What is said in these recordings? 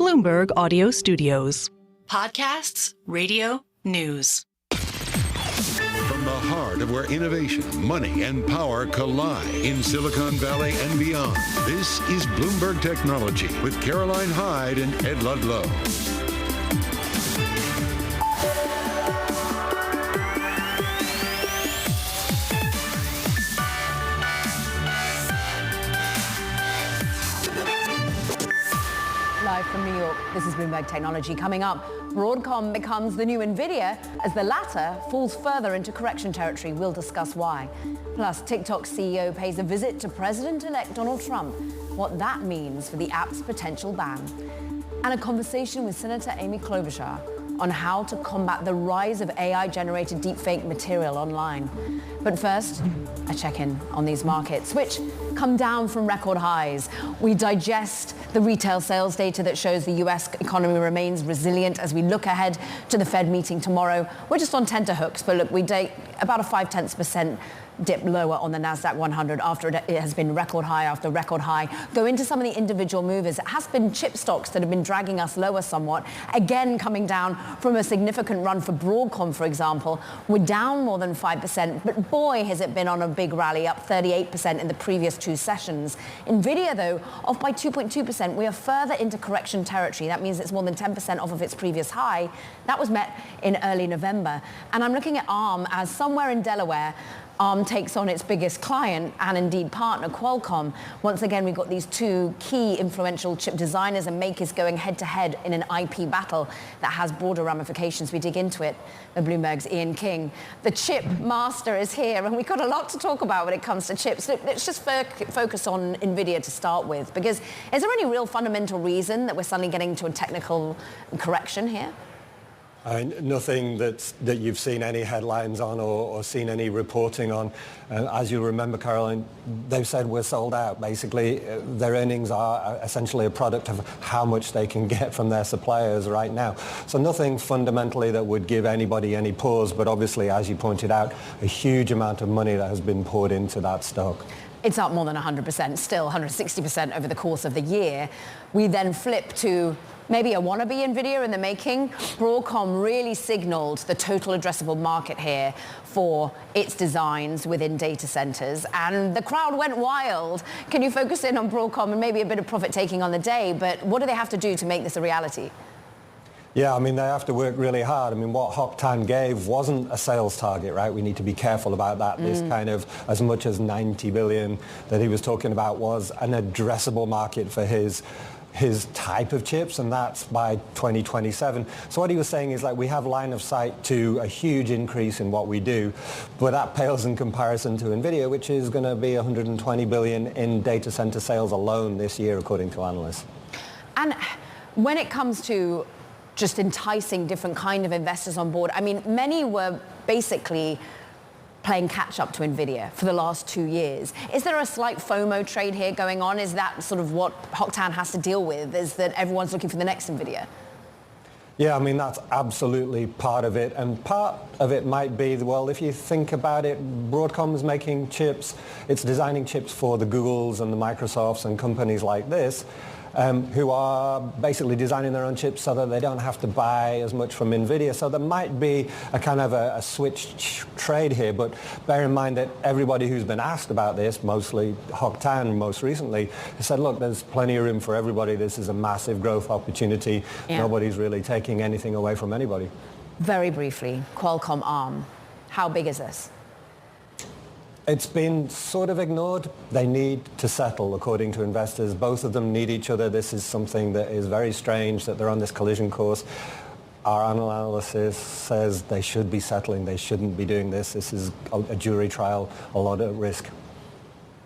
Bloomberg Audio Studios. Podcasts, radio, news. From the heart of where innovation, money, and power collide in Silicon Valley and beyond, this is Bloomberg Technology with Caroline Hyde and Ed Ludlow. Live from New York, this is Bloomberg Technology. Coming up, Broadcom becomes the new Nvidia as the latter falls further into correction territory. We'll discuss why. Plus, TikTok CEO pays a visit to President-elect Donald Trump, what that means for the app's potential ban. And a conversation with Senator Amy Klobuchar on how to combat the rise of AI-generated deepfake material online. But first, a check-in on these markets, which come down from record highs. We digest the retail sales data that shows the US economy remains resilient as we look ahead to the Fed meeting tomorrow. We're just on tenterhooks, but look, we date about a 0.5% dip lower on the NASDAQ 100 after it has been record high after record high. Go into some of the individual movers. It has been chip stocks that have been dragging us lower somewhat. Again, coming down from a significant run for Broadcom, for example. We're down more than 5%, but boy, has it been on a big rally, up 38% in the previous two sessions. Nvidia, though, off by 2.2%. We are further into correction territory. That means it's more than 10% off of its previous high. That was met in early November. And I'm looking at ARM as somewhere in Delaware, ARM takes on its biggest client and indeed partner, Qualcomm. Once again, we've got these two key influential chip designers and makers going head-to-head in an IP battle that has broader ramifications. We dig into it with Bloomberg's Ian King. The chip master is here, and we've got a lot to talk about when it comes to chips. Let's just focus on Nvidia to start with, because is there any real fundamental reason that we're suddenly getting to a technical correction here? Nothing that you've seen any headlines on or seen any reporting on. As you remember, Caroline, they've said we're sold out. Basically, their earnings are essentially a product of how much they can get from their suppliers right now. So nothing fundamentally that would give anybody any pause, but obviously, as you pointed out, a huge amount of money that has been poured into that stock. It's up more than 100%, still 160% over the course of the year. We then flip to maybe a wannabe Nvidia in the making. Broadcom really signaled the total addressable market here for its designs within data centers, and the crowd went wild. Can you focus in on Broadcom and maybe a bit of profit taking on the day, but what do they have to do to make this a reality? Yeah, I mean, they have to work really hard. I mean, what Hock Tan gave wasn't a sales target, right? We need to be careful about that. This kind of, as much as 90 billion that he was talking about was an addressable market for his type of chips, and that's by 2027. So what he was saying is, like, we have line of sight to a huge increase in what we do, but that pales in comparison to Nvidia, which is going to be 120 billion in data center sales alone this year, according to analysts. And when it comes to just enticing different kind of investors on board, I mean, many were basically playing catch-up to Nvidia for the last 2 years. Is there a slight FOMO trade here going on? Is that sort of what Hock Tan has to deal with, is that everyone's looking for the next Nvidia? Yeah, I mean, that's absolutely part of it. And part of it might be, well, if you think about it, Broadcom's making chips. It's designing chips for the Googles and the Microsofts and companies like this, who are basically designing their own chips so that they don't have to buy as much from Nvidia. So there might be a kind of a switch trade here, but bear in mind that everybody who's been asked about this, mostly Hock Tan most recently, has said, look, there's plenty of room for everybody. This is a massive growth opportunity. Yeah. Nobody's really taking anything away from anybody. Very briefly, Qualcomm ARM, how big is this? It's been sort of ignored. They need to settle, according to investors. Both of them need each other. This is something that is very strange, that they're on this collision course. Our analysis says they should be settling. They shouldn't be doing this. This is a jury trial, a lot at risk.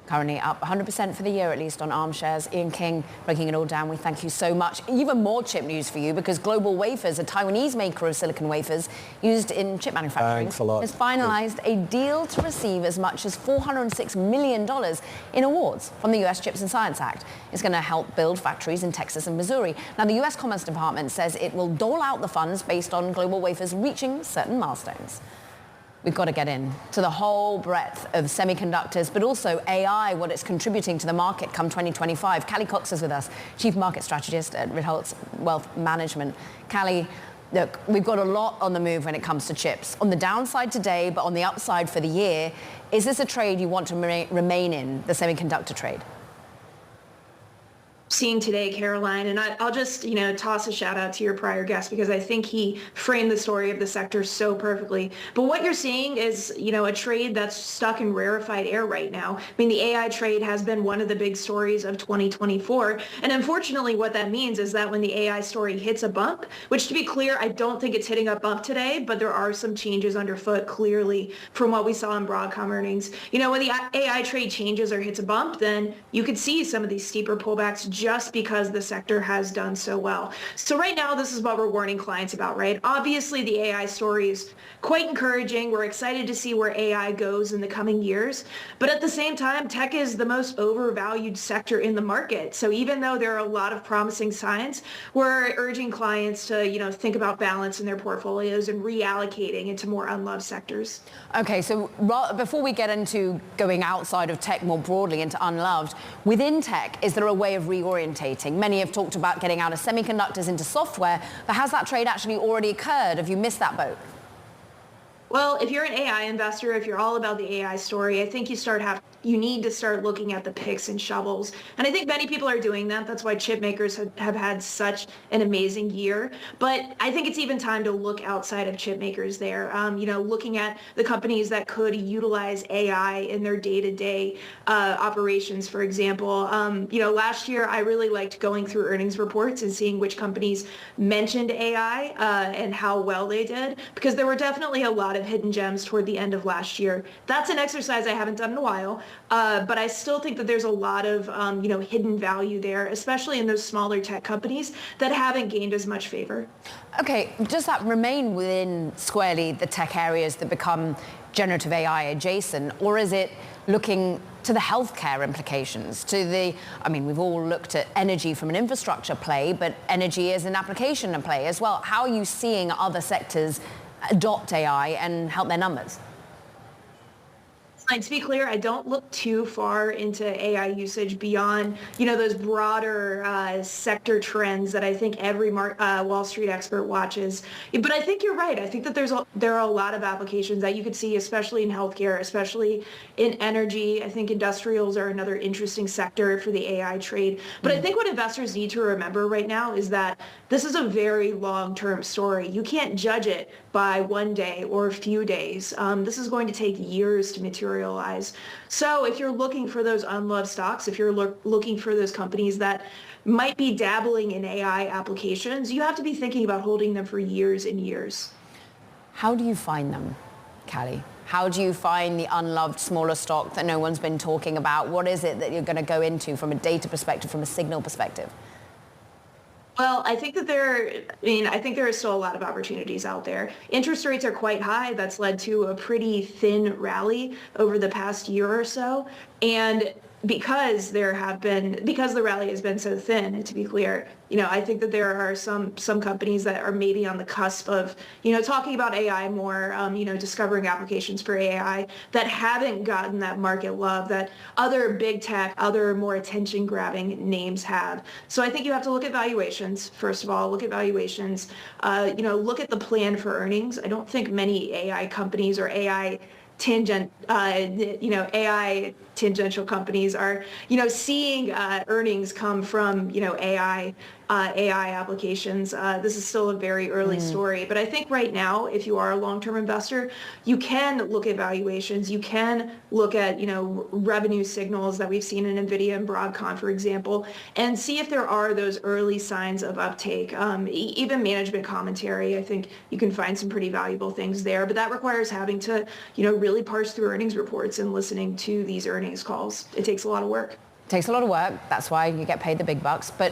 Currently up 100% for the year, at least, on ARM shares. Ian King, breaking it all down. We thank you so much. Even more chip news for you, because Global Wafers, a Taiwanese maker of silicon wafers used in chip manufacturing, Thanks a lot. has finalized a deal to receive as much as $406 million in awards from the U.S. Chips and Science Act. It's going to help build factories in Texas and Missouri. Now, the U.S. Commerce Department says it will dole out the funds based on Global Wafers reaching certain milestones. We've got to get in to the whole breadth of semiconductors, but also AI, what it's contributing to the market come 2025. Callie Cox is with us, Chief Market Strategist at Ritholtz Wealth Management. Callie, look, we've got a lot on the move when it comes to chips. On the downside today, but on the upside for the year, is this a trade you want to remain in, the semiconductor trade? Seeing today, Caroline, and I'll just, toss a shout out to your prior guest because I think he framed the story of the sector so perfectly. But what you're seeing is, a trade that's stuck in rarefied air right now. I mean, the AI trade has been one of the big stories of 2024. And unfortunately, what that means is that when the AI story hits a bump, which to be clear, I don't think it's hitting a bump today, but there are some changes underfoot clearly from what we saw in Broadcom earnings. When the AI trade changes or hits a bump, then you could see some of these steeper pullbacks just because the sector has done so well. So right now, this is what we're warning clients about, right? Obviously, the AI story is quite encouraging. We're excited to see where AI goes in the coming years. But at the same time, tech is the most overvalued sector in the market. So even though there are a lot of promising signs, we're urging clients to, think about balance in their portfolios and reallocating into more unloved sectors. Okay, so before we get into going outside of tech more broadly into unloved, within tech, is there a way of reorientating? Many have talked about getting out of semiconductors into software, but has that trade actually already occurred? Have you missed that boat? Well, if you're an AI investor, if you're all about the AI story, I think you need to start looking at the picks and shovels. And I think many people are doing that. That's why chip makers have had such an amazing year. But I think it's even time to look outside of chip makers there, looking at the companies that could utilize AI in their day-to-day operations, for example. Last year, I really liked going through earnings reports and seeing which companies mentioned AI and how well they did, because there were definitely a lot of hidden gems toward the end of last year. That's an exercise I haven't done in a while. But I still think that there's a lot of, hidden value there, especially in those smaller tech companies that haven't gained as much favor. Okay, does that remain within squarely the tech areas that become generative AI adjacent, or is it looking to the healthcare implications, we've all looked at energy from an infrastructure play, but energy is an application and play as well. How are you seeing other sectors adopt AI and help their numbers? And to be clear, I don't look too far into AI usage beyond, those broader sector trends that I think every Wall Street expert watches. But I think you're right. I think that there are a lot of applications that you could see, especially in healthcare, especially in energy. I think industrials are another interesting sector for the AI trade. But I think what investors need to remember right now is that this is a very long-term story. You can't judge it by one day or a few days. This is going to take years to materialize. So if you're looking for those unloved stocks, if you're looking for those companies that might be dabbling in AI applications, you have to be thinking about holding them for years and years. How do you find them, Callie? How do you find the unloved smaller stock that no one's been talking about? What is it that you're going to go into from a data perspective, from a signal perspective? Well, I think that there is still a lot of opportunities out there. Interest rates are quite high. That's led to a pretty thin rally over the past year or so. And because the rally has been so thin, to be clear, I think that there are some companies that are maybe on the cusp of, talking about AI more, discovering applications for AI that haven't gotten that market love that other big tech, other more attention-grabbing names have. So I think you have to look at valuations, first of all, look at valuations, look at the plan for earnings. I don't think many AI companies or AI tangential companies are, seeing earnings come from, AI applications. This is still a very early story. But I think right now, if you are a long-term investor, you can look at valuations. You can look at, revenue signals that we've seen in Nvidia and Broadcom, for example, and see if there are those early signs of uptake. Even management commentary, I think you can find some pretty valuable things there. But that requires having to, really parse through earnings reports and listening to these earnings calls. It takes a lot of work. It takes a lot of work. That's why you get paid the big bucks. But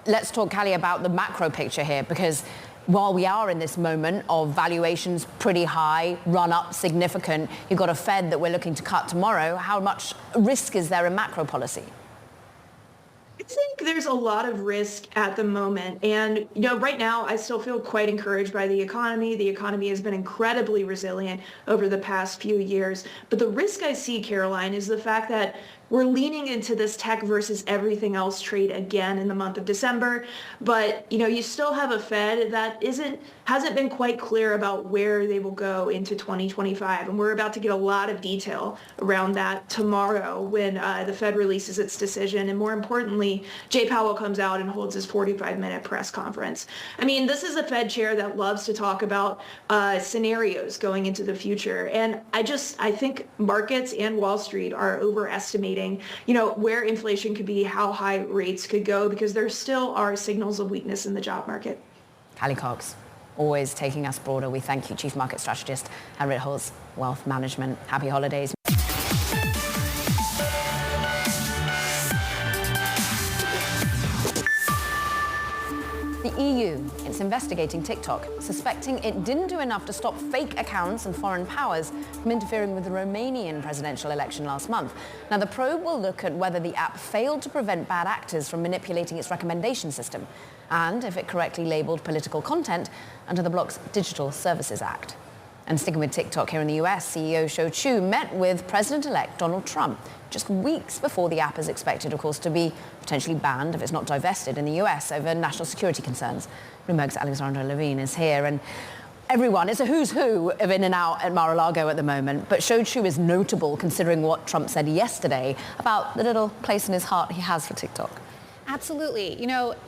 let's talk, Callie, about the macro picture here, because while we are in this moment of valuations pretty high, run up significant, you've got a Fed that we're looking to cut tomorrow. How much risk is there in macro policy? think there's a lot of risk at the moment. And, right now, I still feel quite encouraged by the economy. The economy has been incredibly resilient over the past few years. But the risk I see, Caroline, is the fact that we're leaning into this tech versus everything else trade again in the month of December. But, you still have a Fed that hasn't been quite clear about where they will go into 2025. And we're about to get a lot of detail around that tomorrow when the Fed releases its decision. And more importantly, Jay Powell comes out and holds his 45-minute press conference. I mean, this is a Fed chair that loves to talk about scenarios going into the future. And I think markets and Wall Street are overestimating where inflation could be, how high rates could go, because there still are signals of weakness in the job market. Callie Cox, always taking us broader. We thank you, Chief Market Strategist at Ritholtz Wealth Management. Happy holidays. The EU, it's investigating TikTok, suspecting it didn't do enough to stop fake accounts and foreign powers from interfering with the Romanian presidential election last month. Now, the probe will look at whether the app failed to prevent bad actors from manipulating its recommendation system, and if it correctly labeled political content under the bloc's Digital Services Act. And sticking with TikTok here in the US, CEO Shou Chew met with President-elect Donald Trump just weeks before the app is expected, of course, to be potentially banned if it's not divested in the US over national security concerns. Bloomberg's Alexandra Levine is here, and everyone, it's a who's who of in and out at Mar-a-Lago at the moment, but Shou Chew is notable considering what Trump said yesterday about the little place in his heart he has for TikTok. Absolutely.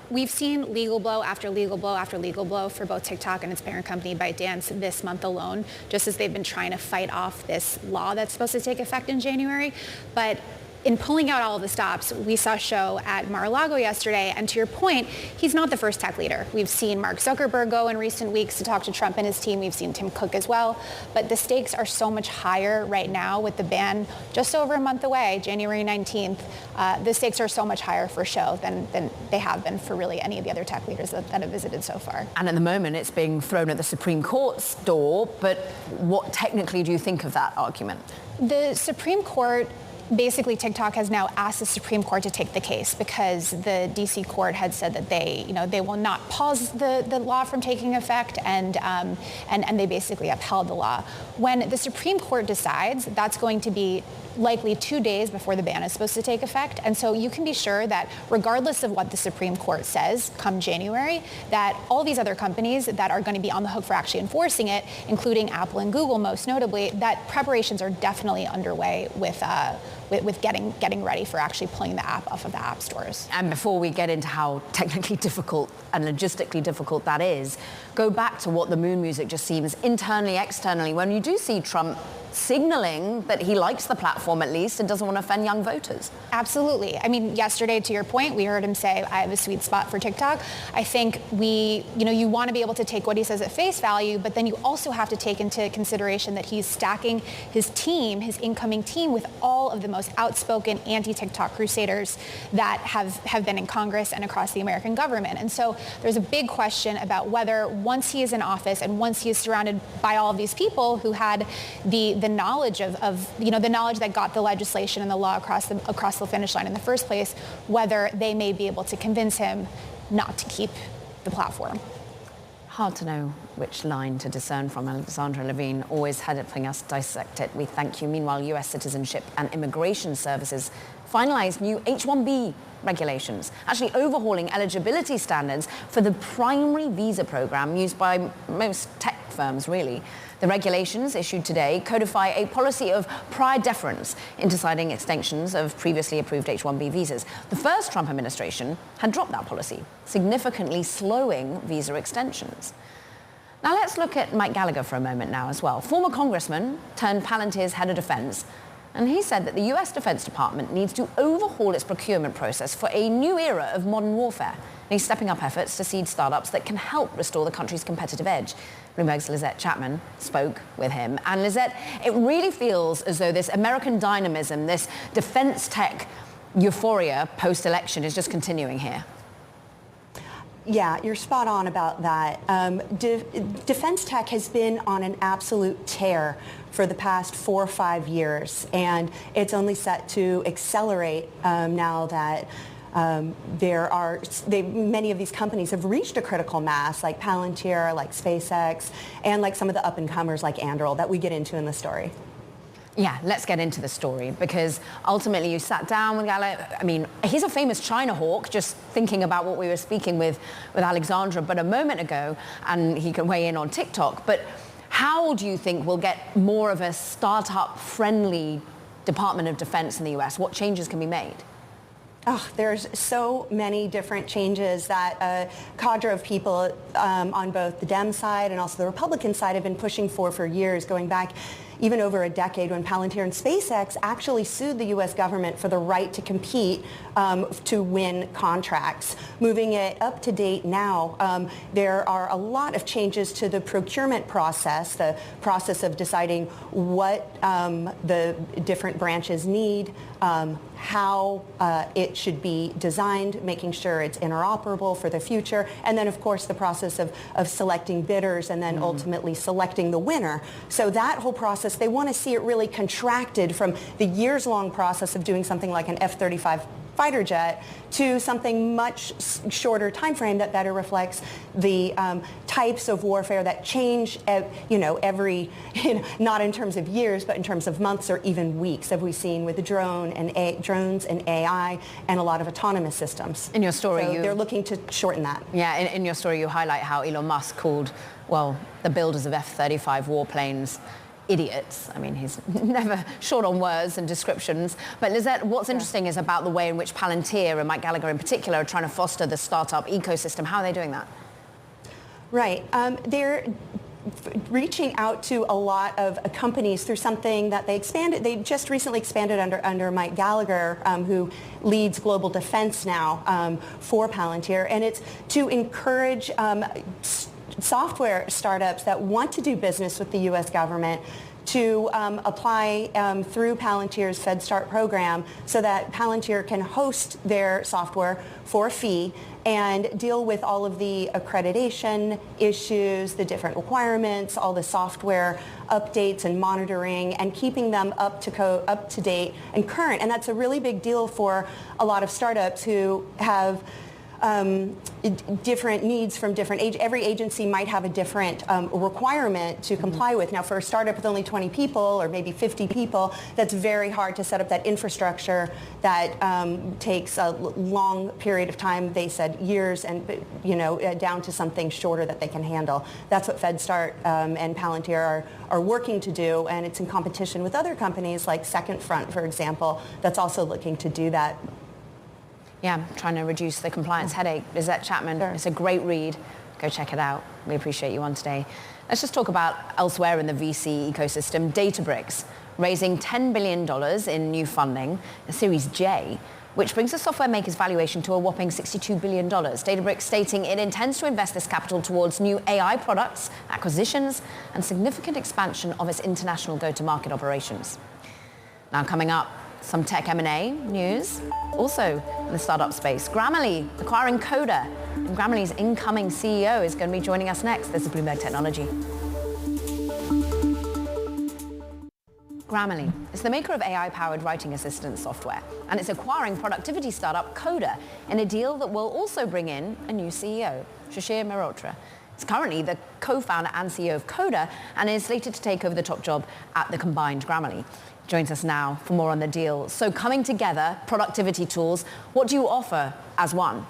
We've seen legal blow after legal blow after legal blow for both TikTok and its parent company ByteDance this month alone, just as they've been trying to fight off this law that's supposed to take effect in January. But in pulling out all of the stops, we saw Shou at Mar-a-Lago yesterday, and to your point, he's not the first tech leader. We've seen Mark Zuckerberg go in recent weeks to talk to Trump and his team. We've seen Tim Cook as well, but the stakes are so much higher right now with the ban just over a month away, January 19th. The stakes are so much higher for Shou than they have been for really any of the other tech leaders that have visited so far. And at the moment, it's being thrown at the Supreme Court's door, but what technically do you think of that argument? The Supreme Court, basically, TikTok has now asked the Supreme Court to take the case because the D.C. court had said that they will not pause the law from taking effect, and they basically upheld the law. When the Supreme Court decides, that's going to be likely 2 days before the ban is supposed to take effect. And so you can be sure that regardless of what the Supreme Court says come January, that all these other companies that are going to be on the hook for actually enforcing it, including Apple and Google most notably, that preparations are definitely underway with getting ready for actually pulling the app off of the app stores. And before we get into how technically difficult and logistically difficult that is, go back to what the moon music just seems internally, externally, when you do see Trump signaling that he likes the platform at least and doesn't want to offend young voters. Absolutely. I mean, yesterday, to your point, we heard him say, I have a sweet spot for TikTok. I think you want to be able to take what he says at face value, but then you also have to take into consideration that he's stacking his team, his incoming team, with all of the most outspoken anti-TikTok crusaders that have been in Congress and across the American government. And so there's a big question about whether once he is in office and once he is surrounded by all of these people who had the knowledge the knowledge that got the legislation and the law across the finish line in the first place, whether they may be able to convince him not to keep the platform. Hard to know which line to discern from. Alexandra Levine, always helping us dissect it. We thank you. Meanwhile, U.S. Citizenship and Immigration Services finalized new H-1B regulations, actually overhauling eligibility standards for the primary visa program used by most tech firms, really. The regulations issued today codify a policy of prior deference in deciding extensions of previously approved H-1B visas. The first Trump administration had dropped that policy, significantly slowing visa extensions. Now let's look at Mike Gallagher for a moment now as well. Former congressman turned Palantir's head of defense, and he said that the U.S. Defense Department needs to overhaul its procurement process for a new era of modern warfare. And he's stepping up efforts to seed startups that can help restore the country's competitive edge. Bloomberg's Lizette Chapman spoke with him. And Lizette, it really feels as though this American dynamism, this defense tech euphoria post-election is just continuing here. Yeah, you're spot on about that. Defense tech has been on an absolute tear for the past 4 or 5 years, and it's only set to accelerate now that Many of these companies have reached a critical mass, like Palantir, like SpaceX, and like some of the up-and-comers like Anduril that we get into in the story. Yeah, let's get into the story, because ultimately you sat down with Gala. I mean, he's a famous China hawk, just thinking about what we were speaking with Alexandra but a moment ago, and he can weigh in on TikTok. But how do you think we'll get more of a startup-friendly Department of Defense in the US? What changes can be made? Oh, there's so many different changes that a cadre of people on both the Dem side and also the Republican side have been pushing for years, going back even over a decade, when Palantir and SpaceX actually sued the U.S. government for the right to compete to win contracts. Moving it up to date now, there are a lot of changes to the procurement process, the process of deciding what the different branches need, how it should be designed, making sure it's interoperable for the future, and then of course the process of selecting bidders and then ultimately selecting the winner. So that whole process, they want to see it really contracted from the years-long process of doing something like an F-35 fighter jet to something much shorter time frame that better reflects the types of warfare that change, every, not in terms of years, but in terms of months or even weeks, have we seen with the drones and AI and a lot of autonomous systems. In your story, so they're looking to shorten that. Yeah, in your story, you highlight how Elon Musk called, the builders of F-35 warplanes idiots. I mean, he's never short on words and descriptions. But Lizette, what's interesting is about the way in which Palantir and Mike Gallagher in particular are trying to foster the startup ecosystem. How are they doing that? Right. They're reaching out to a lot of companies through something that they just recently expanded under Mike Gallagher, who leads global defense now for Palantir. And it's to encourage software startups that want to do business with the U.S. government to apply through Palantir's FedStart program so that Palantir can host their software for a fee and deal with all of the accreditation issues, the different requirements, all the software updates and monitoring, and keeping them up to date and current. And that's a really big deal for a lot of startups who have different needs from different every agency might have a different requirement to comply with. Now, for a startup with only 20 people or maybe 50 people, that's very hard to set up that infrastructure that takes a long period of time. They said years, and down to something shorter that they can handle. That's what FedStart and Palantir are working to do, and it's in competition with other companies like Second Front, for example, that's also looking to do that. Yeah, trying to reduce the compliance headache. Lizette Chapman, sure. It's a great read. Go check it out. We appreciate you on today. Let's just talk about elsewhere in the VC ecosystem. Databricks raising $10 billion in new funding, a Series J, which brings the software maker's valuation to a whopping $62 billion. Databricks stating it intends to invest this capital towards new AI products, acquisitions, and significant expansion of its international go-to-market operations. Now coming up, some tech M&A news, also in the startup space. Grammarly acquiring Koda, and Grammarly's incoming CEO is going to be joining us next. This is Bloomberg Technology. Grammarly is the maker of AI-powered writing assistant software, and it's acquiring productivity startup Koda in a deal that will also bring in a new CEO, Shishir Mehrotra. He's currently the co-founder and CEO of Koda and is slated to take over the top job at the combined Grammarly. Joins us now for more on the deal. So coming together, productivity tools, what do you offer as one?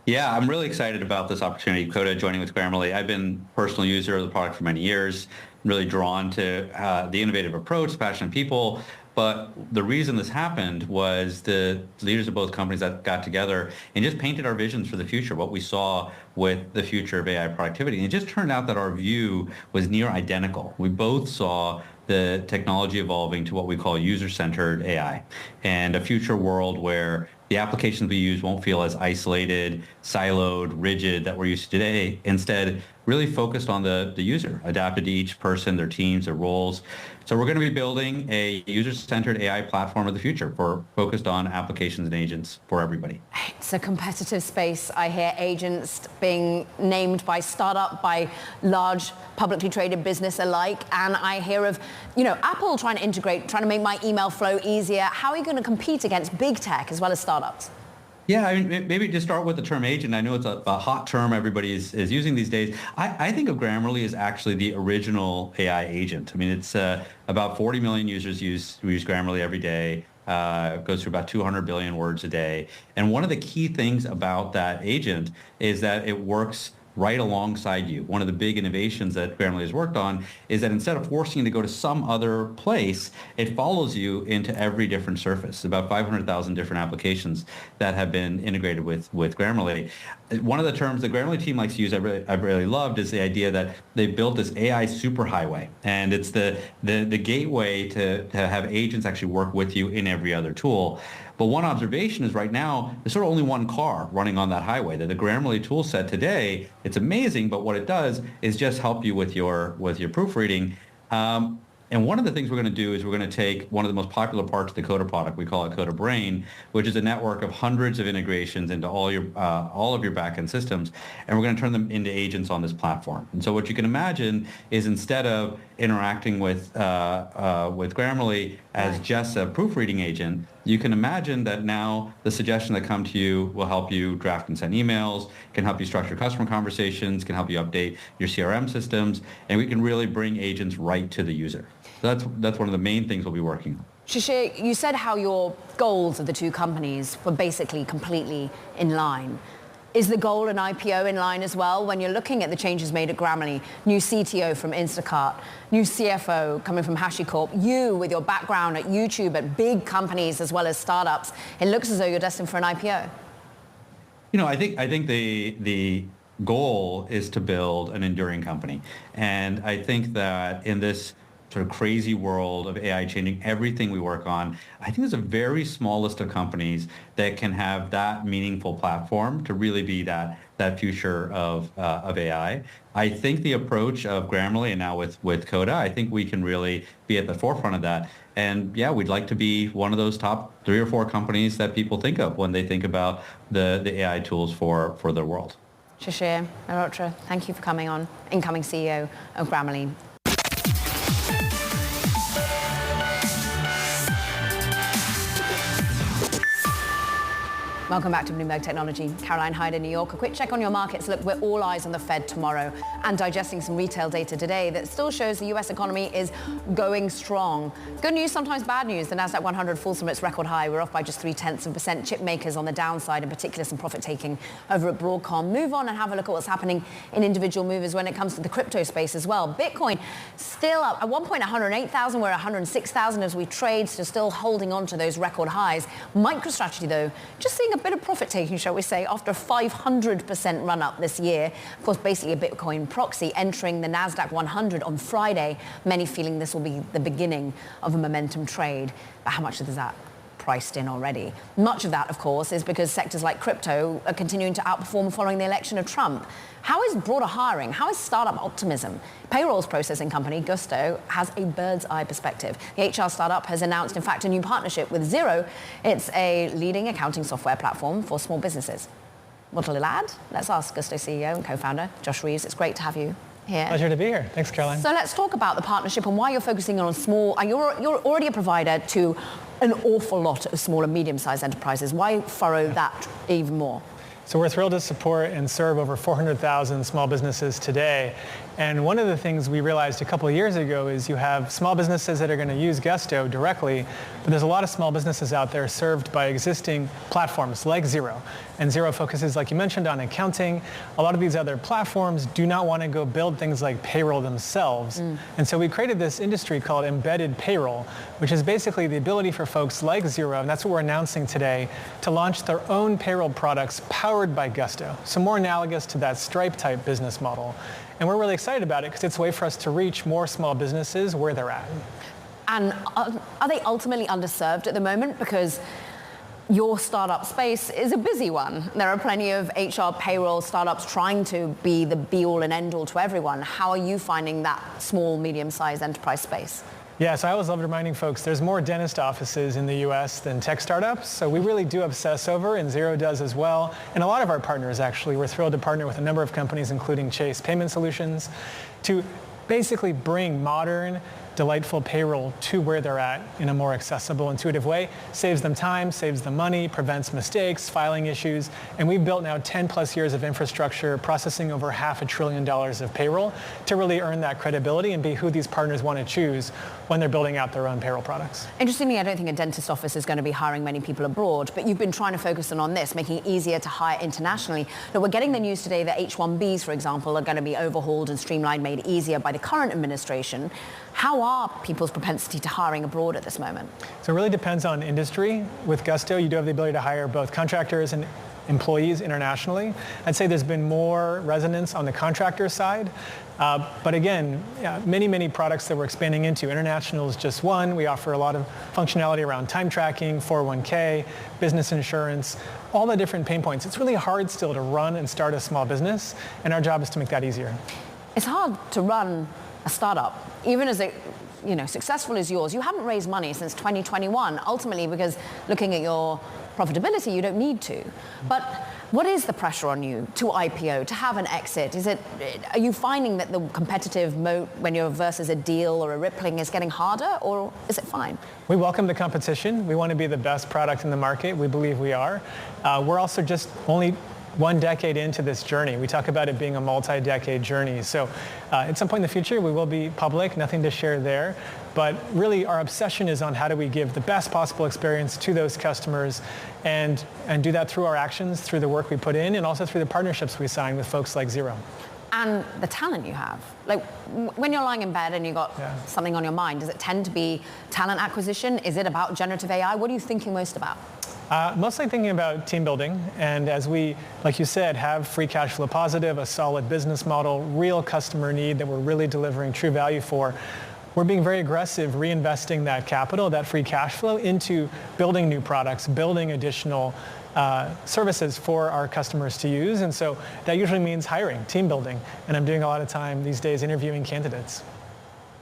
Yeah, I'm really excited about this opportunity, Koda joining with Grammarly. I've been a personal user of the product for many years, really drawn to the innovative approach, passionate people. But the reason this happened was the leaders of both companies that got together and just painted our visions for the future, what we saw with the future of AI productivity. And it just turned out that our view was near identical. We both saw the technology evolving to what we call user-centered AI, and a future world where the applications we use won't feel as isolated, siloed, rigid that we're used to today. Instead, really focused on the user, adapted to each person, their teams, their roles. So we're going to be building a user-centered AI platform of the future focused on applications and agents for everybody. It's a competitive space. I hear agents being named by startup, by large publicly traded business alike. And I hear of, Apple trying to integrate, trying to make my email flow easier. How are you going to compete against big tech as well as startups? Yeah, I mean, maybe just start with the term agent. I know it's a hot term everybody is using these days. I think of Grammarly as actually the original AI agent. I mean, it's about 40 million users use Grammarly every day. Goes through about 200 billion words a day. And one of the key things about that agent is that it works right alongside you. One of the big innovations that Grammarly has worked on is that instead of forcing you to go to some other place, it follows you into every different surface. About 500,000 different applications that have been integrated with Grammarly. One of the terms the Grammarly team likes to use, I've really loved, is the idea that they've built this AI superhighway, and it's the gateway to have agents actually work with you in every other tool. But one observation is right now, there's sort of only one car running on that highway. The Grammarly tool set today, it's amazing, but what it does is just help you with your proofreading. And one of the things we're going to do is we're going to take one of the most popular parts of the Koda product, we call it Koda Brain, which is a network of hundreds of integrations into all of your backend systems, and we're going to turn them into agents on this platform. And so what you can imagine is instead of interacting with Grammarly as just a proofreading agent, you can imagine that now the suggestions that come to you will help you draft and send emails, can help you structure customer conversations, can help you update your CRM systems, and we can really bring agents right to the user. So that's one of the main things we'll be working on. Shishir, you said how your goals of the two companies were basically completely in line. Is the goal an IPO in line as well? When you're looking at the changes made at Grammarly, new CTO from Instacart, new CFO coming from HashiCorp, you with your background at YouTube, at big companies as well as startups, it looks as though you're destined for an IPO. You know, I think the goal is to build an enduring company. And I think that in this sort of crazy world of AI changing everything we work on, I think there's a very small list of companies that can have that meaningful platform to really be that future of AI. I think the approach of Grammarly and now with Koda, I think we can really be at the forefront of that. And yeah, we'd like to be one of those top 3 or 4 companies that people think of when they think about the AI tools for their world. Shishir Mehrotra, thank you for coming on, incoming CEO of Grammarly. Welcome back to Bloomberg Technology. Caroline Hyde in New York. A quick check on your markets. Look, we're all eyes on the Fed tomorrow and digesting some retail data today that still shows the US economy is going strong. Good news, sometimes bad news. The Nasdaq 100 falls from its record high. We're off by just 0.3%. Chip makers on the downside, in particular some profit taking over at Broadcom. Move on and have a look at what's happening in individual movers when it comes to the crypto space as well. Bitcoin still up at one point 108,000. We're at 106,000 as we trade, so still holding on to those record highs. MicroStrategy though, just seeing a bit of profit taking, shall we say, after a 500% run up this year. Of course, basically a Bitcoin proxy entering the Nasdaq 100 on Friday. Many feeling this will be the beginning of a momentum trade. But how much is that priced in already? Much of that, of course, is because sectors like crypto are continuing to outperform following the election of Trump. How is broader hiring? How is startup optimism? Payrolls processing company Gusto has a bird's eye perspective. The HR startup has announced, in fact, a new partnership with Xero. It's a leading accounting software platform for small businesses. What will it add? Let's ask Gusto CEO and co-founder Josh Reeves. It's great to have you here. Pleasure to be here. Thanks, Caroline. So let's talk about the partnership and why you're focusing on small. You're already a provider to an awful lot of small and medium-sized enterprises. Why furrow that even more? So we're thrilled to support and serve over 400,000 small businesses today. And one of the things we realized a couple of years ago is you have small businesses that are going to use Gusto directly, but there's a lot of small businesses out there served by existing platforms like Xero. And Xero focuses, like you mentioned, on accounting. A lot of these other platforms do not want to go build things like payroll themselves. And so we created this industry called embedded payroll, which is basically the ability for folks like Xero, and that's what we're announcing today, to launch their own payroll products powered by Gusto. So more analogous to that Stripe type business model. And we're really excited about it because it's a way for us to reach more small businesses where they're at. And are they ultimately underserved at the moment? Because your startup space is a busy one. There are plenty of HR payroll startups trying to be the be-all and end-all to everyone. How are you finding that small, medium-sized enterprise space? Yeah, so I always love reminding folks there's more dentist offices in the US than tech startups, so we really do obsess over, and Xero does as well. And a lot of our partners, actually, we're thrilled to partner with a number of companies, including Chase Payment Solutions, to basically bring modern delightful payroll to where they're at in a more accessible, intuitive way. Saves them time, saves them money, prevents mistakes, filing issues, and we've built now 10 plus years of infrastructure processing over $500 billion of payroll to really earn that credibility and be who these partners want to choose when they're building out their own payroll products. Interestingly, I don't think a dentist office is going to be hiring many people abroad, but you've been trying to focus on this, making it easier to hire internationally. But we're getting the news today that H-1Bs, for example, are going to be overhauled and streamlined, made easier by the current administration. How are people's propensity to hiring abroad at this moment? So it really depends on industry. With Gusto, you do have the ability to hire both contractors and employees internationally. I'd say there's been more resonance on the contractor side. But again, many products that we're expanding into. International is just one. We offer a lot of functionality around time tracking, 401k, business insurance, all the different pain points. It's really hard still to run and start a small business, and our job is to make that easier. It's hard to run a startup, even as successful as yours. You haven't raised money since 2021, ultimately because looking at your profitability, you don't need to. But what is the pressure on you to IPO, to have an exit? Are you finding that the competitive moat when you're versus a deal or a Rippling is getting harder, or is it fine? We welcome the competition. We want to be the best product in the market. We believe we are. We're also just only 1 decade into this journey. We talk about it being a multi-decade journey. So at some point in the future, we will be public, nothing to share there. But really, our obsession is on how do we give the best possible experience to those customers and do that through our actions, through the work we put in, and also through the partnerships we sign with folks like Xero. And the talent you have. Like when you're lying in bed and you've got something on your mind, does it tend to be talent acquisition? Is it about generative AI? What are you thinking most about? Mostly thinking about team building, and as we, like you said, have free cash flow positive, a solid business model, real customer need that we're really delivering true value for, we're being very aggressive reinvesting that capital, that free cash flow, into building new products, building additional services for our customers to use, and so that usually means hiring, team building, and I'm doing a lot of time these days interviewing candidates.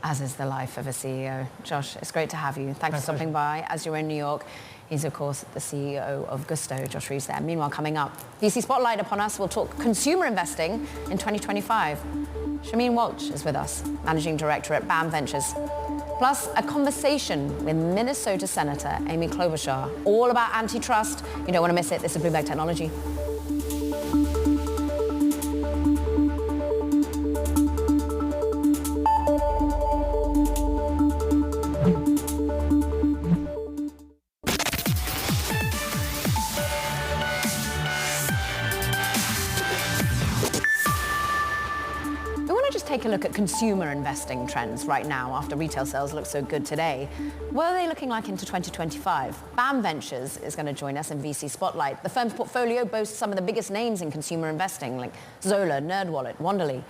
As is the life of a CEO. Josh, it's great to have you. Thanks for stopping by as you're in New York. He's, of course, the CEO of Gusto, Josh Reeves there. Meanwhile, coming up, VC Spotlight upon us. We'll talk consumer investing in 2025. Shameen Walsh is with us, Managing Director at BAM Ventures. Plus, a conversation with Minnesota Senator Amy Klobuchar, all about antitrust. You don't want to miss it. This is Bloomberg Technology. Take a look at consumer investing trends right now after retail sales look so good today. What are they looking like into 2025? BAM Ventures is going to join us in VC Spotlight. The firm's portfolio boasts some of the biggest names in consumer investing like Zola, NerdWallet, Wanderly.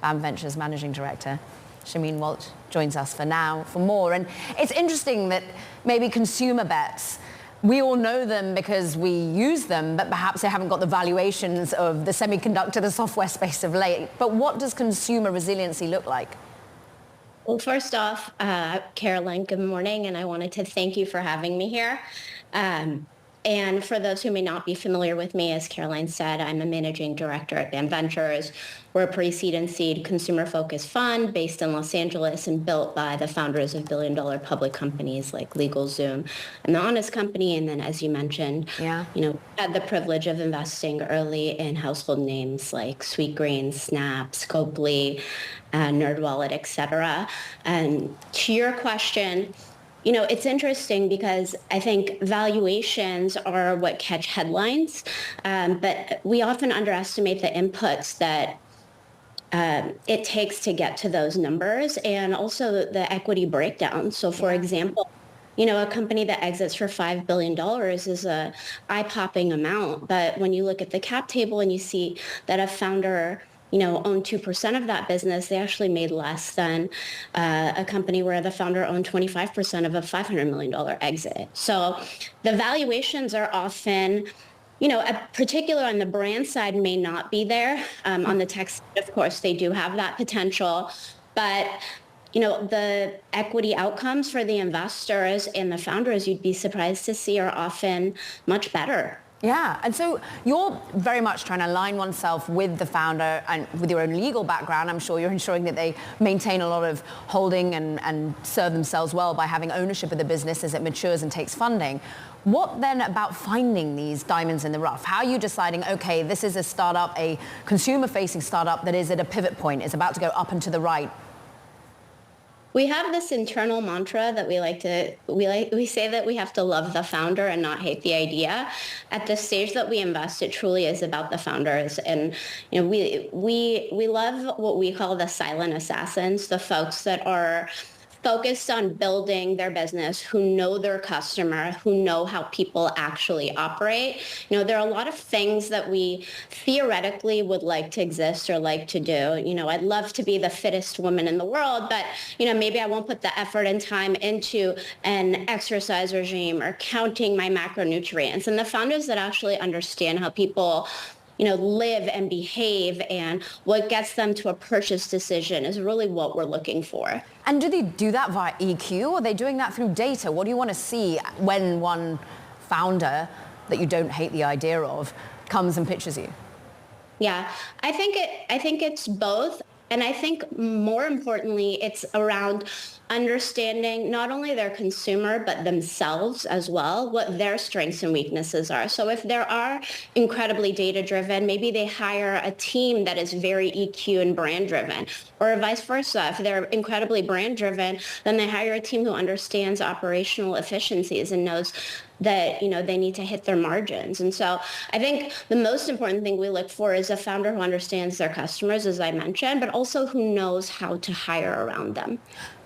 BAM Ventures Managing Director Shameen Walsh joins us for more. And it's interesting that maybe consumer bets, we all know them because we use them, but perhaps they haven't got the valuations of the semiconductor, the software space of late. But what does consumer resiliency look like? Well, first off, Caroline, good morning, and I wanted to thank you for having me here. And for those who may not be familiar with me, as Caroline said, I'm a managing director at BAM Ventures. We're a pre-seed and seed consumer-focused fund based in Los Angeles and built by the founders of billion-dollar public companies like LegalZoom and The Honest Company. And then, as you mentioned, had the privilege of investing early in household names like Sweetgreen, Snap, Scopely, NerdWallet, et cetera. And to your question, it's interesting because I think valuations are what catch headlines, but we often underestimate the inputs that it takes to get to those numbers and also the equity breakdown. So, for example, a company that exits for $5 billion is a eye-popping amount. But when you look at the cap table and you see that a founder owned 2% of that business, they actually made less than a company where the founder owned 25% of a $500 million exit. So the valuations are often, particular on the brand side may not be there. On the tech side, of course, they do have that potential. But, the equity outcomes for the investors and the founders, you'd be surprised to see, are often much better Yeah, and so you're very much trying to align oneself with the founder, and with your own legal background, I'm sure you're ensuring that they maintain a lot of holding and serve themselves well by having ownership of the business as it matures and takes funding. What then about finding these diamonds in the rough? How are you deciding, okay, this is a startup, a consumer-facing startup that is at a pivot point, is about to go up and to the right? We have this internal mantra that we say that we have to love the founder and not hate the idea. At the stage that we invest, it truly is about the founders. And we love what we call the silent assassins, the folks that are focused on building their business, who know their customer, who know how people actually operate. There are a lot of things that we theoretically would like to exist or like to do. I'd love to be the fittest woman in the world, but, maybe I won't put the effort and time into an exercise regime or counting my macronutrients. And the founders that actually understand how people live and behave and what gets them to a purchase decision is really what we're looking for. And do they do that via EQ, or are they doing that through data? What do you want to see when one founder that you don't hate the idea of comes and pitches you? Yeah, I think it's both. And I think more importantly, it's around understanding not only their consumer, but themselves as well, what their strengths and weaknesses are. So if they are incredibly data-driven, maybe they hire a team that is very EQ and brand-driven, or vice versa. If they're incredibly brand-driven, then they hire a team who understands operational efficiencies and knows that they need to hit their margins. And so I think the most important thing we look for is a founder who understands their customers, as I mentioned, but also who knows how to hire around them.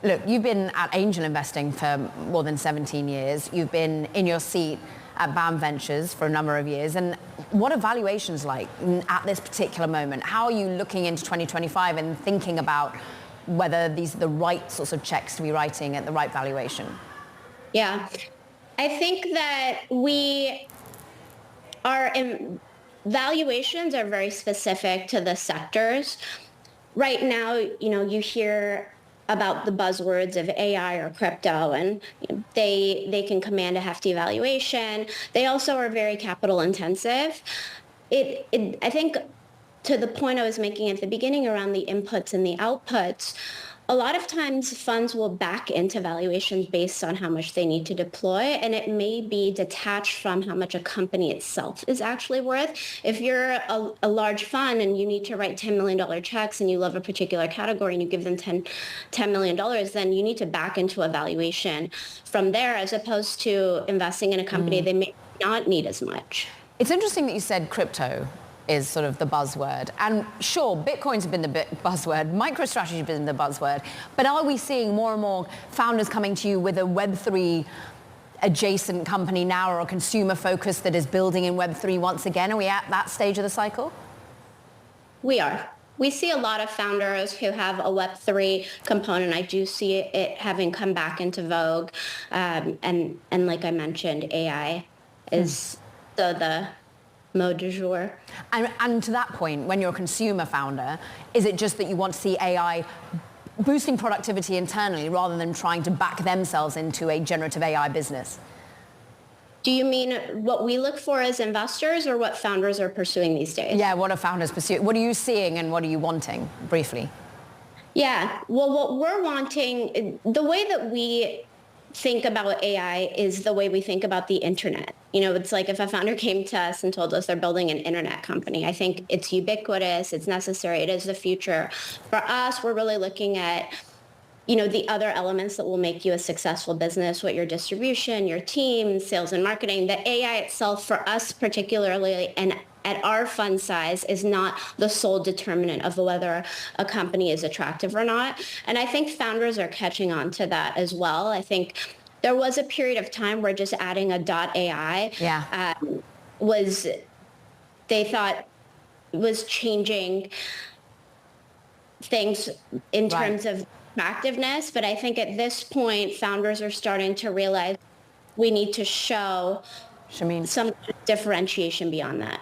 Look, you've been at angel investing for more than 17 years. You've been in your seat at BAM Ventures for a number of years. And what are valuations like at this particular moment? How are you looking into 2025 and thinking about whether these are the right sorts of checks to be writing at the right valuation? Yeah. I think that valuations are very specific to the sectors. Right now, you hear about the buzzwords of AI or crypto, and they can command a hefty valuation. They also are very capital intensive. I think to the point I was making at the beginning around the inputs and the outputs, a lot of times funds will back into valuations based on how much they need to deploy, and it may be detached from how much a company itself is actually worth. If you're a large fund and you need to write $10 million checks and you love a particular category and you give them $10 million, then you need to back into a valuation from there, as opposed to investing in a company they may not need as much. It's interesting that you said crypto is sort of the buzzword. And sure, Bitcoin's been the buzzword, MicroStrategy has been the buzzword, but are we seeing more and more founders coming to you with a Web3 adjacent company now, or a consumer focus that is building in Web3 once again? Are we at that stage of the cycle? We are. We see a lot of founders who have a Web3 component. I do see it having come back into vogue. And like I mentioned, AI is the mode du jour. And to that point, when you're a consumer founder, is it just that you want to see AI boosting productivity internally rather than trying to back themselves into a generative AI business? Do you mean what we look for as investors, or what founders are pursuing these days? Yeah, what are founders pursuing? What are you seeing and what are you wanting, briefly? Yeah, well, what we're wanting, the way that we think about AI is the way we think about the internet. It's like if a founder came to us and told us they're building an internet company. I think it's ubiquitous, it's necessary, it is the future. For us, we're really looking at, the other elements that will make you a successful business, what your distribution, your team, sales and marketing. The AI itself, for us particularly, and at our fund size, is not the sole determinant of whether a company is attractive or not. And I think founders are catching on to that as well. I think there was a period of time where just adding a .ai they thought was changing things in terms of attractiveness. But I think at this point, founders are starting to realize we need to show some differentiation beyond that.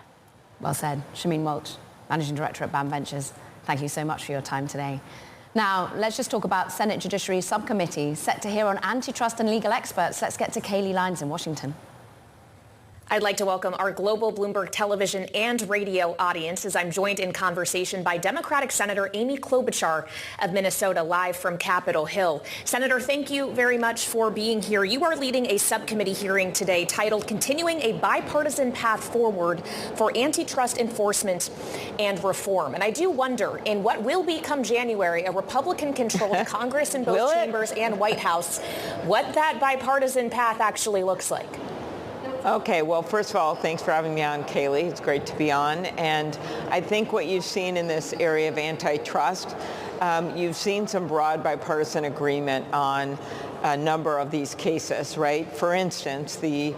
Well said. Shameen Walsh, Managing Director at BAM Ventures. Thank you so much for your time today. Now, let's just talk about Senate Judiciary Subcommittee set to hear on antitrust and legal experts. Let's get to Kaylee Lyons in Washington. I'd like to welcome our global Bloomberg television and radio audience as I'm joined in conversation by Democratic Senator Amy Klobuchar of Minnesota, live from Capitol Hill. Senator, thank you very much for being here. You are leading a subcommittee hearing today titled Continuing a Bipartisan Path Forward for Antitrust Enforcement and Reform. And I do wonder, in what will be come January, a Republican-controlled Congress in both chambers and White House, what that bipartisan path actually looks like. Okay, well, first of all, thanks for having me on, Kaylee. It's great to be on. And I think what you've seen in this area of antitrust, you've seen some broad bipartisan agreement on a number of these cases, right? For instance, the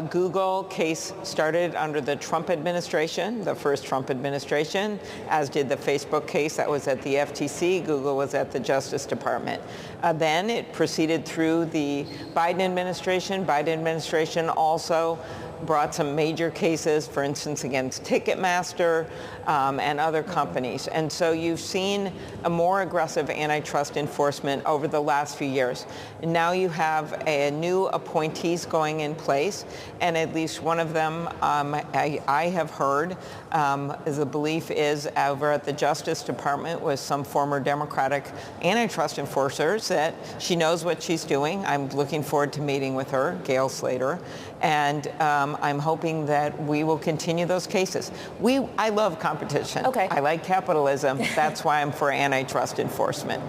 Google case started under the Trump administration, the first Trump administration, as did the Facebook case that was at the FTC. Google was at the Justice Department. Then it proceeded through the Biden administration. Biden administration also brought some major cases, for instance, against Ticketmaster and other companies. And so you've seen a more aggressive antitrust enforcement over the last few years. Now you have new appointees going in place, and at least one of them I have heard the belief is over at the Justice Department with some former Democratic antitrust enforcers that she knows what she's doing. I'm looking forward to meeting with her, Gail Slater, and I'm hoping that we will continue those cases. I love competition. Okay. I like capitalism. That's why I'm for antitrust enforcement.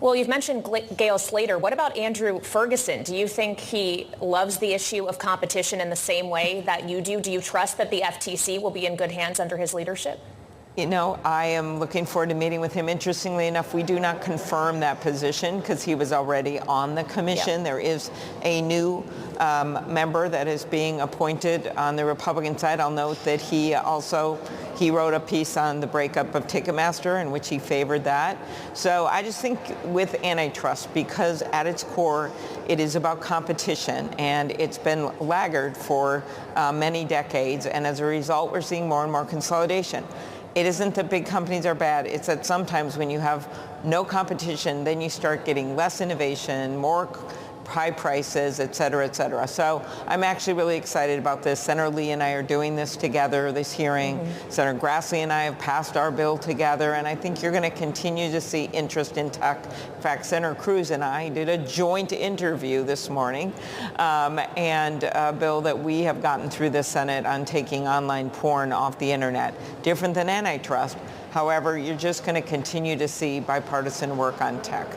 Well, you've mentioned Gail Slater. What about Andrew Ferguson? Do you think he loves the issue of competition in the same way that you do? Do you trust that the FTC will be in good hands under his leadership? You know, I am looking forward to meeting with him. Interestingly enough, we do not confirm that position because he was already on the commission. Yeah. There is a new member that is being appointed on the Republican side. I'll note that he wrote a piece on the breakup of Ticketmaster in which he favored that. So I just think with antitrust, because at its core, it is about competition, and it's been laggard for many decades, and as a result, we're seeing more and more consolidation. It isn't that big companies are bad. It's that sometimes when you have no competition, then you start getting less innovation, more high prices, et cetera, et cetera. So I'm actually really excited about this. Senator Lee and I are doing this together, this hearing. Mm-hmm. Senator Grassley and I have passed our bill together, and I think you're going to continue to see interest in tech. In fact, Senator Cruz and I did a joint interview this morning, and a bill that we have gotten through the Senate on taking online porn off the internet. Different than antitrust. However, you're just going to continue to see bipartisan work on tech.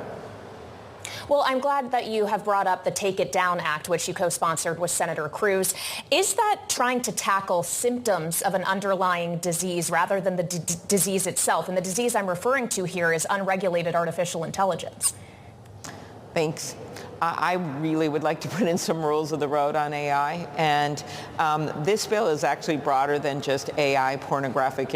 Well, I'm glad that you have brought up the Take It Down Act, which you co-sponsored with Senator Cruz. Is that trying to tackle symptoms of an underlying disease rather than the disease itself? And the disease I'm referring to here is unregulated artificial intelligence. Thanks. I really would like to put in some rules of the road on AI, and this bill is actually broader than just AI pornographic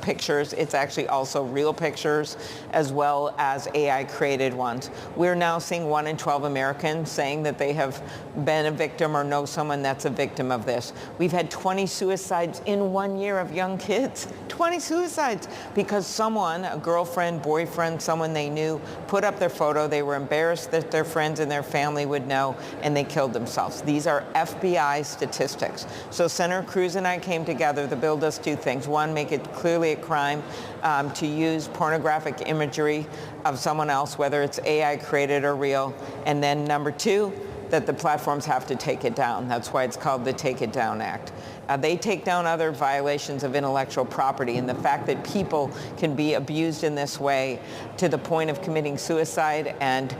pictures. It's actually also real pictures as well as AI created ones. We're now seeing 1 in 12 Americans saying that they have been a victim or know someone that's a victim of this. We've had 20 suicides in 1 year of young kids. 20 suicides because someone, a girlfriend, boyfriend, someone they knew, put up their photo. They were embarrassed that their friends and their family would know, and they killed themselves. These are FBI statistics. So Senator Cruz and I came together. The bill does two things. One, make it clearly a crime to use pornographic imagery of someone else, whether it's AI created or real. And then number two, that the platforms have to take it down. That's why it's called the Take It Down Act. They take down other violations of intellectual property, and the fact that people can be abused in this way to the point of committing suicide. And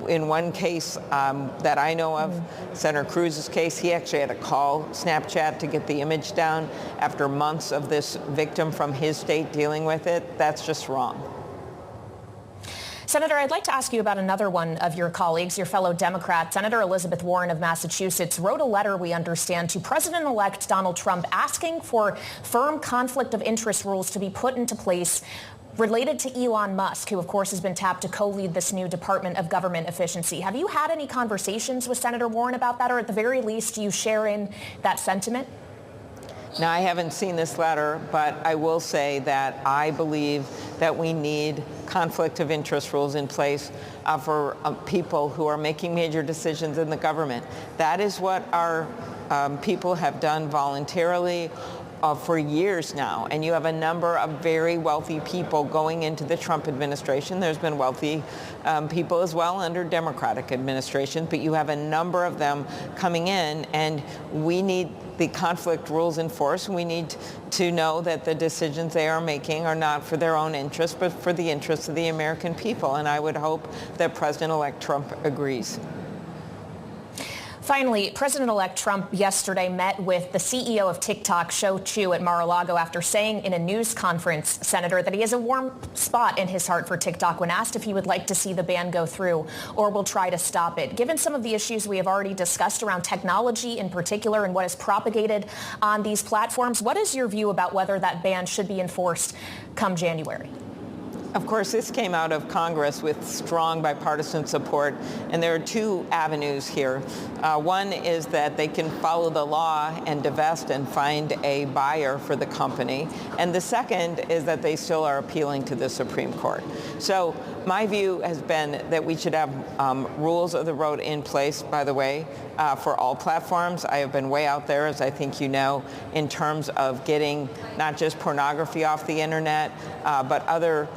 in one case that I know of, Senator Cruz's case, he actually had to call Snapchat to get the image down after months of this victim from his state dealing with it. That's just wrong. Senator, I'd like to ask you about another one of your colleagues, your fellow Democrat. Senator Elizabeth Warren of Massachusetts wrote a letter, we understand, to President-elect Donald Trump asking for firm conflict of interest rules to be put into place related to Elon Musk, who, of course, has been tapped to co-lead this new Department of Government Efficiency. Have you had any conversations with Senator Warren about that, or at the very least, do you share in that sentiment? Now, I haven't seen this letter, but I will say that I believe that we need conflict of interest rules in place for people who are making major decisions in the government. That is what our people have done voluntarily for years now. And you have a number of very wealthy people going into the Trump administration. There's been wealthy people as well under Democratic administrations, but you have a number of them coming in, and we need the conflict rules enforced. We need to know that the decisions they are making are not for their own interests, but for the interests of the American people. And I would hope that President-elect Trump agrees. Finally, President-elect Trump yesterday met with the CEO of TikTok, Shou Chew, at Mar-a-Lago after saying in a news conference, Senator, that he has a warm spot in his heart for TikTok when asked if he would like to see the ban go through or will try to stop it. Given some of the issues we have already discussed around technology in particular and what is propagated on these platforms, what is your view about whether that ban should be enforced come January? Of course, this came out of Congress with strong bipartisan support, and there are two avenues here. One is that they can follow the law and divest and find a buyer for the company, and the second is that they still are appealing to the Supreme Court. So my view has been that we should have rules of the road in place, by the way, for all platforms. I have been way out there, as I think you know, in terms of getting not just pornography off the internet, but other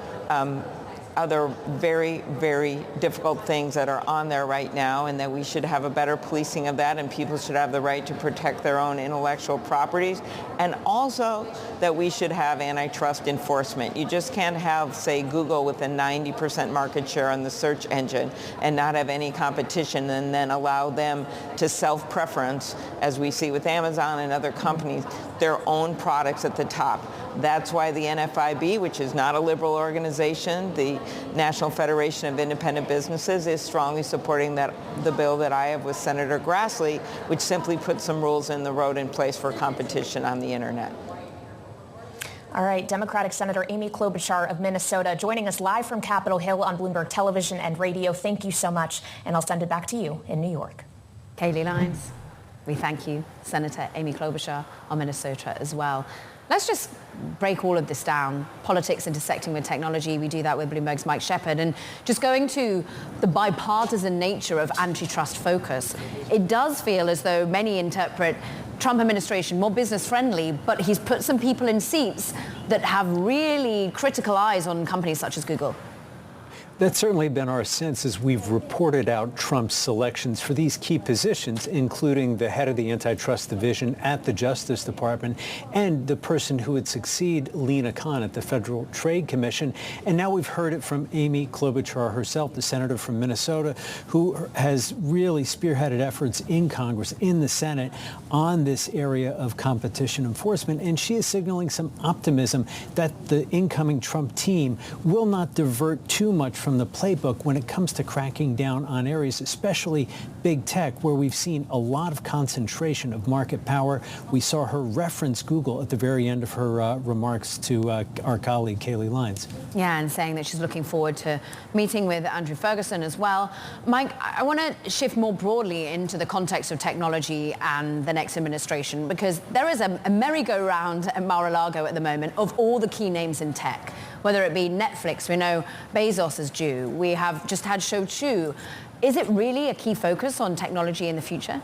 very, very difficult things that are on there right now, and that we should have a better policing of that, and people should have the right to protect their own intellectual properties, and also that we should have antitrust enforcement. You just can't have, say, Google with a 90% market share on the search engine and not have any competition, and then allow them to self-preference, as we see with Amazon and other companies, their own products at the top. That's why the NFIB, which is not a liberal organization, the National Federation of Independent Businesses, is strongly supporting the bill that I have with Senator Grassley, which simply puts some rules in the road in place for competition on the internet. All right, Democratic Senator Amy Klobuchar of Minnesota joining us live from Capitol Hill on Bloomberg Television and Radio. Thank you so much, and I'll send it back to you in New York. Kayleigh Lyons, we thank you. Senator Amy Klobuchar of Minnesota as well. Let's just break all of this down. Politics intersecting with technology. We do that with Bloomberg's Mike Shepard. And just going to the bipartisan nature of antitrust focus, it does feel as though many interpret Trump administration more business friendly, but he's put some people in seats that have really critical eyes on companies such as Google. That's certainly been our sense as we've reported out Trump's selections for these key positions, including the head of the Antitrust Division at the Justice Department and the person who would succeed Lina Khan at the Federal Trade Commission. And now we've heard it from Amy Klobuchar herself, the senator from Minnesota, who has really spearheaded efforts in Congress, in the Senate, on this area of competition enforcement. And she is signaling some optimism that the incoming Trump team will not divert too much from the playbook when it comes to cracking down on areas, especially big tech, where we've seen a lot of concentration of market power. We saw her reference Google at the very end of her remarks to our colleague Kayleigh Lyons. Yeah, and saying that she's looking forward to meeting with Andrew Ferguson as well. Mike, I want to shift more broadly into the context of technology and the next administration, because there is a merry-go-round at Mar-a-Lago at the moment of all the key names in tech. Whether it be Netflix, we know Bezos is due. We have just had Shou Chew. Is it really a key focus on technology in the future?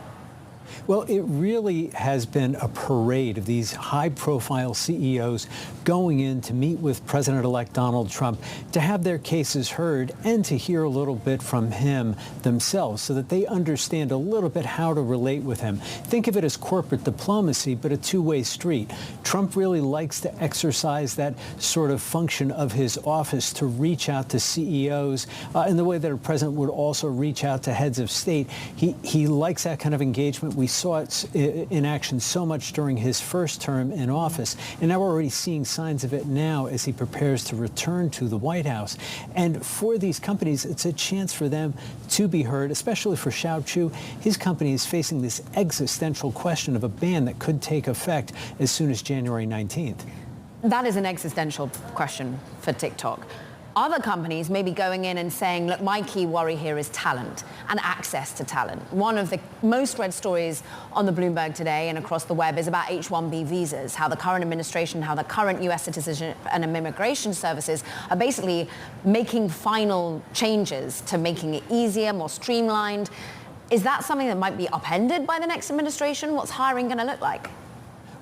Well, it really has been a parade of these high-profile CEOs going in to meet with President-elect Donald Trump to have their cases heard and to hear a little bit from him themselves so that they understand a little bit how to relate with him. Think of it as corporate diplomacy, but a two-way street. Trump really likes to exercise that sort of function of his office to reach out to CEOs in the way that a president would also reach out to heads of state. He likes that kind of engagement. We saw it in action so much during his first term in office, and now we're already seeing signs of it now as he prepares to return to the White House. And for these companies, it's a chance for them to be heard, especially for Shou Chew. His company is facing this existential question of a ban that could take effect as soon as January 19th. That is an existential question for TikTok. other companies may be going in and saying, look, my key worry here is talent and access to talent. One of the most read stories on the Bloomberg today and across the web is about H-1B visas, how the current administration, how the current U.S. Citizenship and Immigration Services are basically making final changes to making it easier, more streamlined. Is that something that might be upended by the next administration? What's hiring going to look like?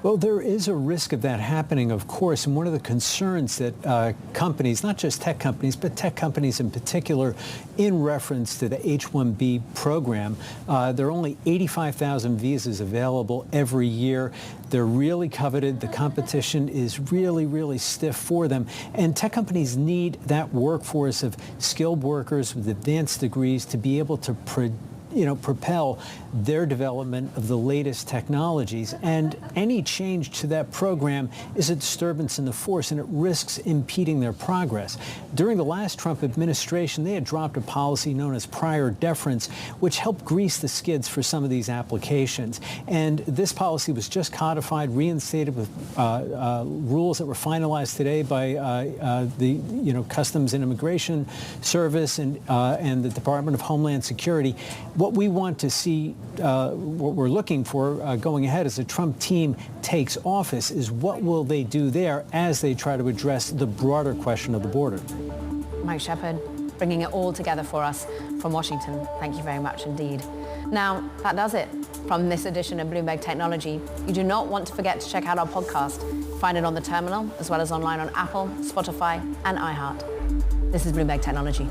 Well, there is a risk of that happening, of course, and one of the concerns that companies, not just tech companies, but tech companies in particular, in reference to the H-1B program, there are only 85,000 visas available every year. They're really coveted. The competition is really, really stiff for them. And tech companies need that workforce of skilled workers with advanced degrees to be able to propel their development of the latest technologies. And any change to that program is a disturbance in the force, and it risks impeding their progress. During the last Trump administration, they had dropped a policy known as prior deference, which helped grease the skids for some of these applications. And this policy was just codified, reinstated with rules that were finalized today by the Customs and Immigration Service and the Department of Homeland Security. What we want to see, what we're looking for going ahead as the Trump team takes office is what will they do there as they try to address the broader question of the border. Mike Shepard, bringing it all together for us from Washington. Thank you very much indeed. Now, that does it from this edition of Bloomberg Technology. You do not want to forget to check out our podcast. Find it on the terminal, as well as online on Apple, Spotify, and iHeart. This is Bloomberg Technology.